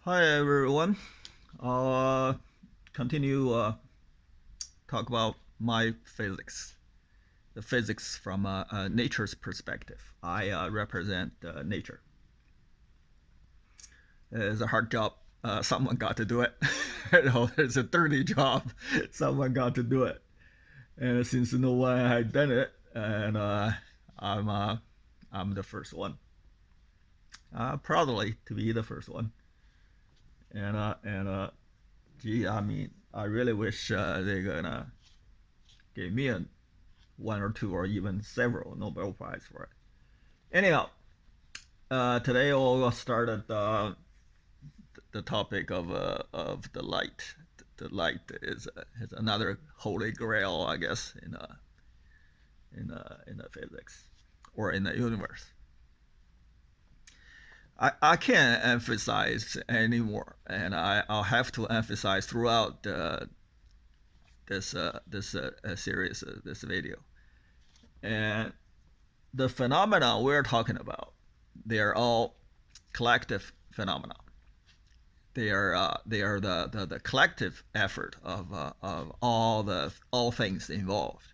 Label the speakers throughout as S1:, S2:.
S1: Hi everyone. I'll continue talk about my physics, the physics from nature's perspective. I represent nature. It's a hard job. Someone got to do it. It's a dirty job. Someone got to do it. And since no one had done it, and I'm uh, I'm the first one. Proudly to be the first one. And gee, I mean, I really wish they're gonna give me a one or two or even several Nobel Prize for it. Anyhow, today we'll start at the topic of the light. The light is another holy grail, I guess, in the physics or in the universe. I can't emphasize anymore, and I'll have to emphasize throughout this series, this video. And the phenomena we're talking about, they're all collective phenomena. They are the collective effort of all things involved,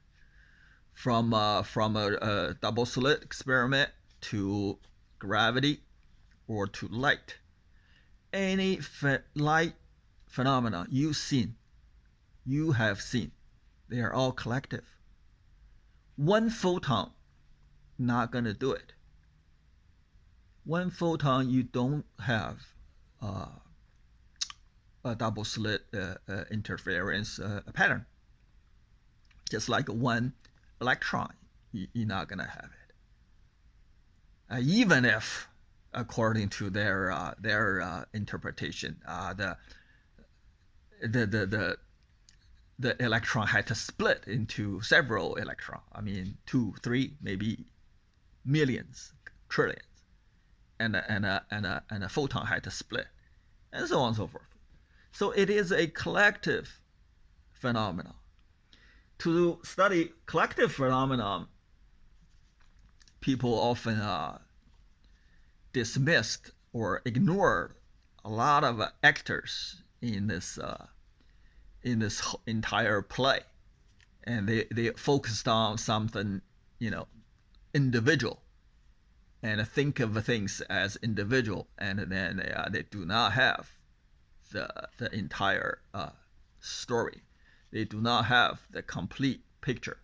S1: from a double slit experiment to gravity or to light. Any light phenomena you have seen, they are all collective. One photon not gonna do it. One photon you don't have uh, a double slit interference pattern. Just like one electron, you're not gonna have it. Even if, according to their interpretation, the, the the the electron had to split into several electrons. I mean, 2, 3, maybe millions, trillions, and a photon had to split, and so on and so forth. So it is a collective phenomenon. To study collective phenomenon, people often dismissed or ignored a lot of actors in this entire play, and they focused on something, individual, and think of things as individual, and then they do not have the entire story. They do not have the complete picture,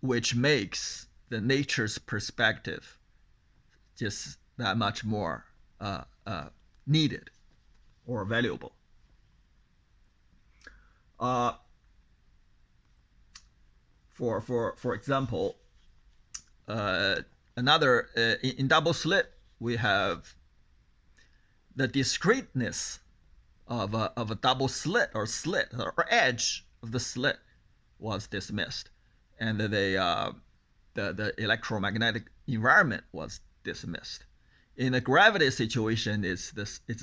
S1: which makes the nature's perspective just that much more needed or valuable. Uh, for example, another in double slit we have the discreteness of a double slit or edge of the slit was dismissed, and the electromagnetic environment was dismissed. In a gravity situation, it's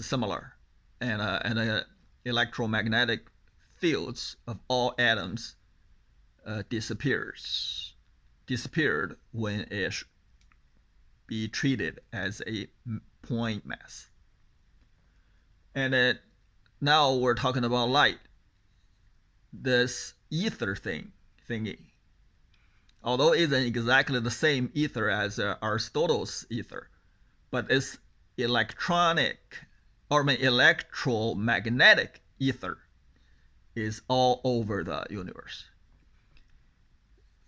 S1: similar, and electromagnetic fields of all atoms disappeared when it be treated as a point mass. And now we're talking about light. This ether thingy, although it isn't exactly the same ether as Aristotle's ether, but it's electromagnetic ether is all over the universe.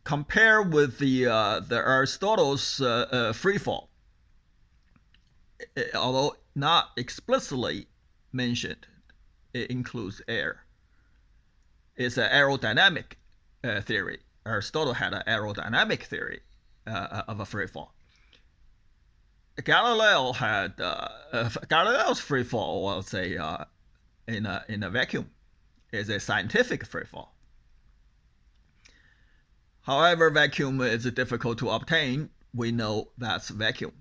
S1: Compare with the Aristotle's free fall, although not explicitly mentioned, it includes air. It's an aerodynamic theory. Aristotle had an aerodynamic theory of a free fall. Galileo had Galileo's free fall was in a vacuum, is a scientific free fall. However, vacuum is difficult to obtain. We know that's vacuum,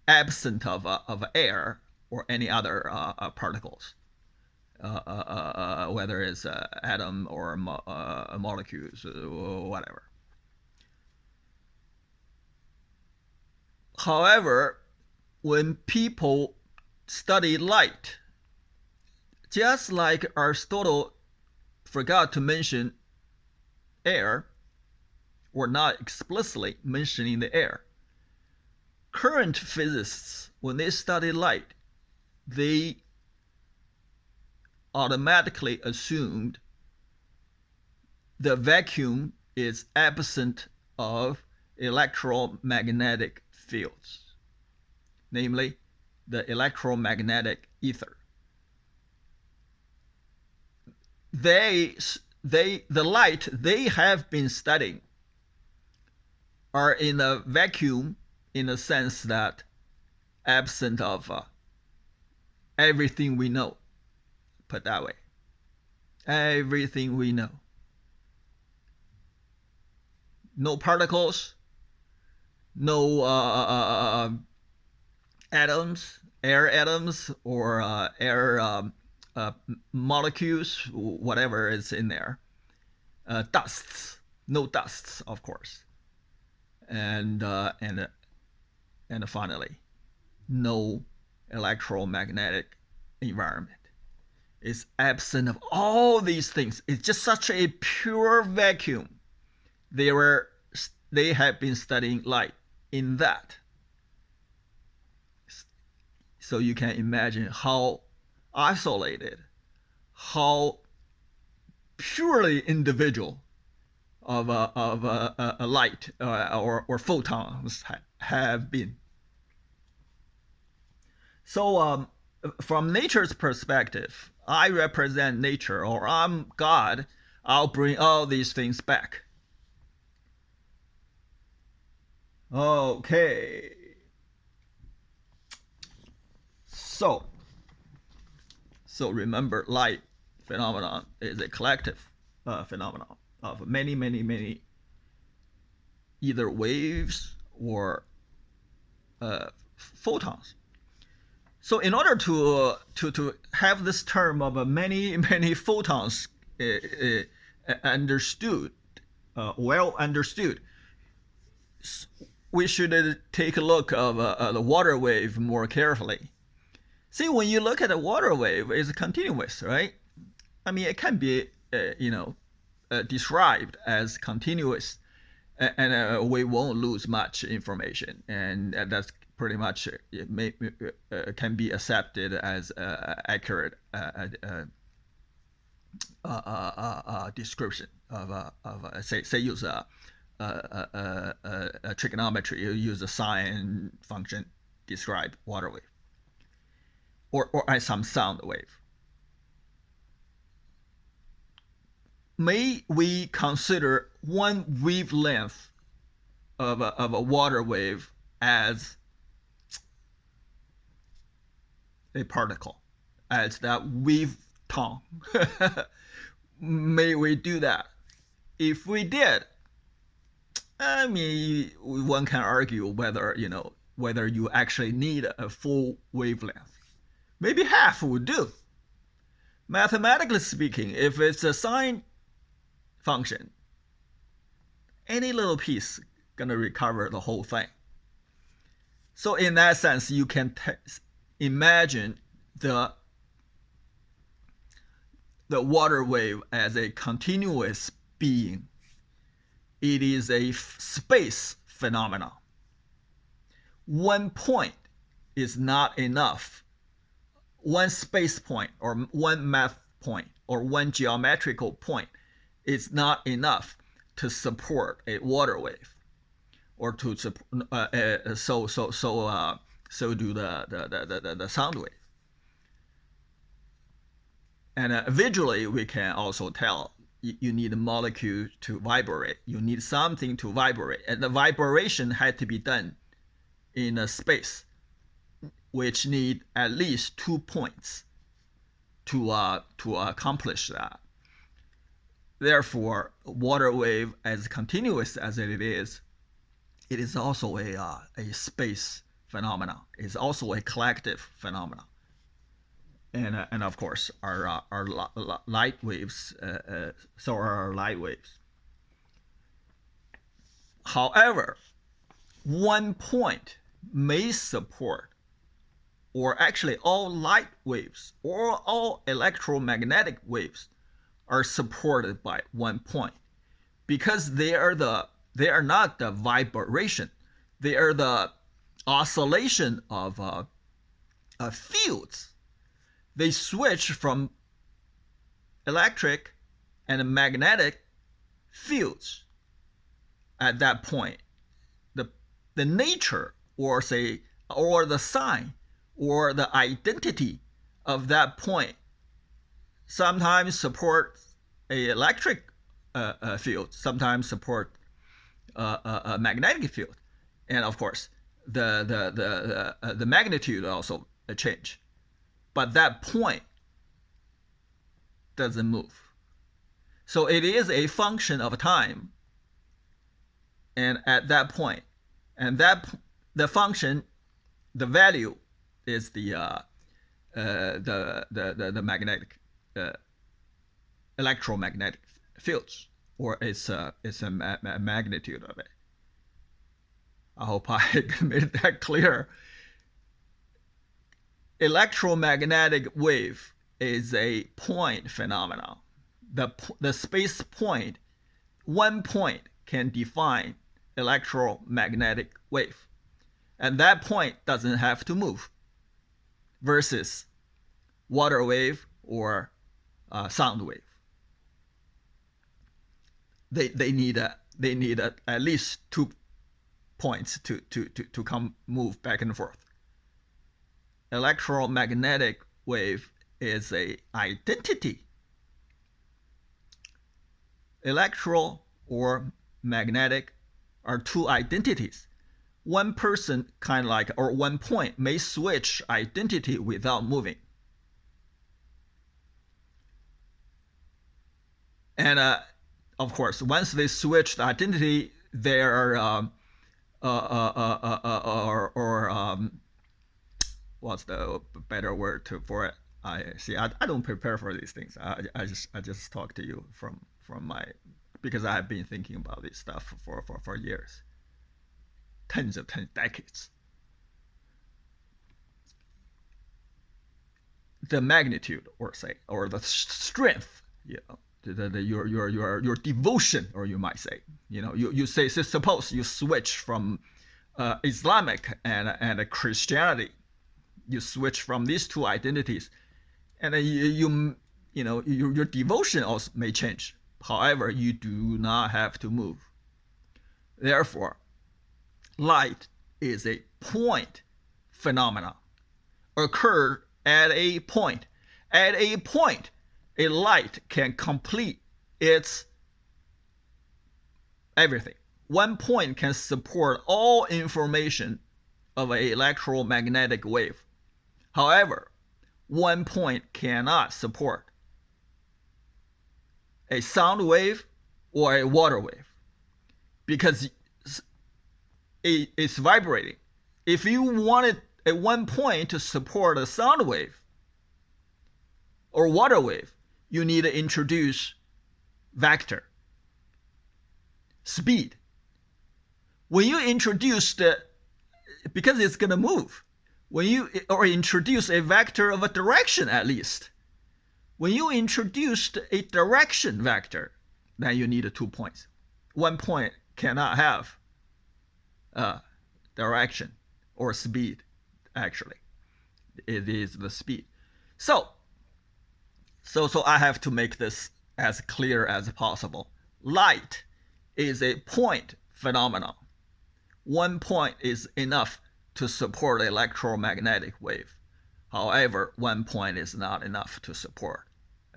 S1: absent of air or any other particles, whether it's atom or molecules or whatever. However, when people study light, just like Aristotle forgot to mention air, or not explicitly mentioning the air, current physicists, when they study light, they automatically assumed the vacuum is absent of electromagnetic fields, namely the electromagnetic ether. The light they have been studying are in a vacuum, in the sense that absent of everything we know. Put that way, everything we know. No particles, no atoms, air atoms, or air molecules, whatever is in there. Dusts, no dusts, of course. And finally, no electromagnetic environment. It's absent of all these things. It's just such a pure vacuum. They have been studying light in that. So you can imagine how isolated, how purely individual of a light or photons have been. So from nature's perspective, I represent nature, or I'm God. I'll bring all these things back. Okay. So remember, light phenomenon is a collective phenomenon of many either waves or photons. So in order to have this term of many photons understood, well understood, we should take a look of the water wave more carefully. See, when you look at a water wave, it's continuous, right? I mean, it can be described as continuous, and we won't lose much information, and that's pretty much can be accepted as accurate description of say use a trigonometry, you use a sine function, describe water wave, or some sound wave. May we consider one wavelength of a water wave as a particle, as that waveton? May we do that? If we did, I mean, one can argue whether you actually need a full wavelength. Maybe half would do. Mathematically speaking, if it's a sine function, any little piece gonna recover the whole thing. So in that sense, you can imagine the water wave as a continuous being. It is a space phenomenon. One point is not enough. One space point, or one math point, or one geometrical point is not enough to support a water wave, or to so do the sound wave. And visually, we can also tell you need a molecule to vibrate. You need something to vibrate, and the vibration had to be done in a space which need at least 2 points to accomplish that. Therefore, water wave, as continuous as it is also a space phenomenon. It's also a collective phenomenon. And of course, our light waves, so are our light waves. However, one point may support or actually all light waves, or all electromagnetic waves are supported by one point, because they are not the vibration, they are the oscillation of fields. They switch from electric and magnetic fields at that point. The nature, or the sign, or the identity of that point sometimes support a electric field, sometimes support a magnetic field, and of course the magnitude also change, but that point doesn't move. So it is a function of time, and at that point, and the function, the value is the magnetic electromagnetic fields, or it's a magnitude of it. I hope I made that clear. Electromagnetic wave is a point phenomenon. The space point, one point can define electromagnetic wave, and that point doesn't have to move, versus water wave or sound wave. They need at least 2 points to come move back and forth. Electromagnetic wave is a identity. Electro or magnetic are two identities. One person or one point may switch identity without moving. And of course, once they switch the identity, there are what's the better word for it? I don't prepare for these things. I just talk to you from my, because I have been thinking about this stuff for years, tens of decades. The magnitude, or the strength, your devotion, or you might say, you say, suppose you switch from Islamic and Christianity, you switch from these two identities, and then your devotion also may change. However, you do not have to move. Therefore, light is a point phenomenon, occurred at a point. At a point, a light can complete its everything. One point can support all information of an electromagnetic wave. However, one point cannot support a sound wave or a water wave, because it's vibrating. If you wanted a one point to support a sound wave or water wave, you need to introduce vector, speed. When you introduce because it's going to move, or introduce a vector of a direction at least. When you introduced a direction vector, then you need 2 points. One point cannot have direction or speed, actually. It is the speed. So I have to make this as clear as possible. Light is a point phenomenon. One point is enough to support an electromagnetic wave. However, one point is not enough to support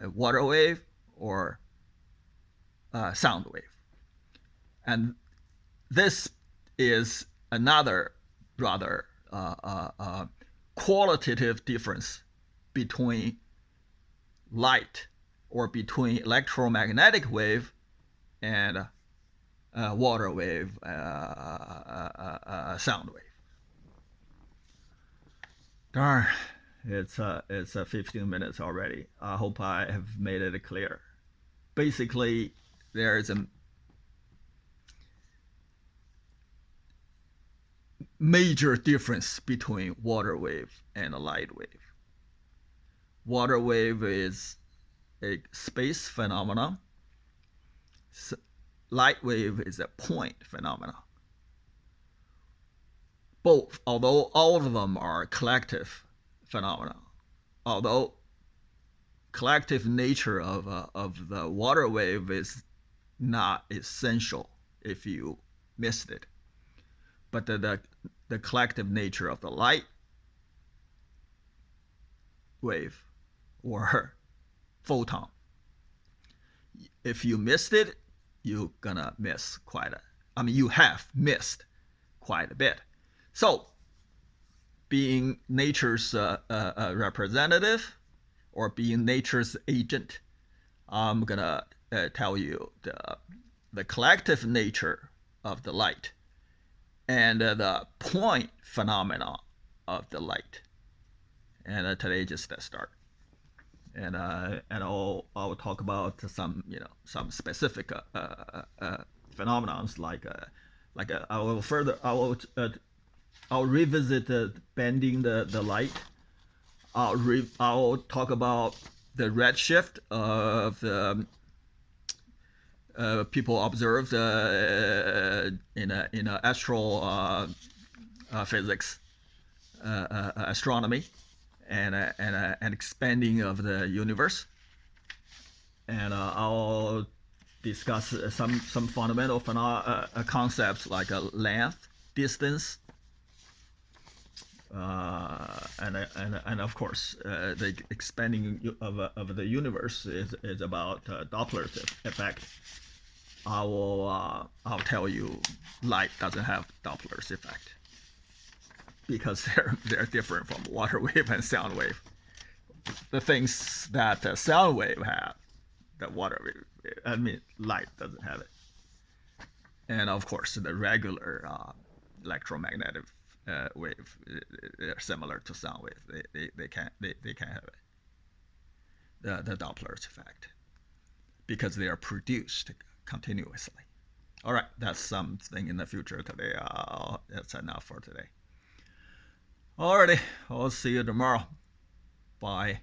S1: a water wave or a sound wave. And this is another rather qualitative difference between light, or between electromagnetic wave and water wave, sound wave. Darn, it's 15 minutes already. I hope I have made it clear. Basically, there is a major difference between water wave and a light wave. Water wave is a space phenomenon. Light wave is a point phenomenon. Both, although all of them are collective phenomena, although collective nature of the water wave is not essential if you missed it, but the collective nature of the light wave or photon, if you missed it, you're gonna miss you have missed quite a bit. So, being nature's representative or being nature's agent, I'm gonna tell you the collective nature of the light and the point phenomena of the light. And today just start. And I'll talk about some specific phenomenons I'll revisit bending the light. I'll talk about the redshift of the people observed in astral physics, astronomy, and expanding of the universe. And I'll discuss some fundamental concepts like length, distance, and of course the expanding of the universe is about Doppler's effect. I'll tell you light doesn't have Doppler's effect because they're different from water wave and sound wave. The things that the sound wave have, the water wave, light doesn't have it. And of course the regular electromagnetic wave, they're similar to sound wave. They can't have it. The Doppler's effect because they are produced continuously. All right, that's something in the future today. That's enough for today. Alrighty, I'll see you tomorrow. Bye.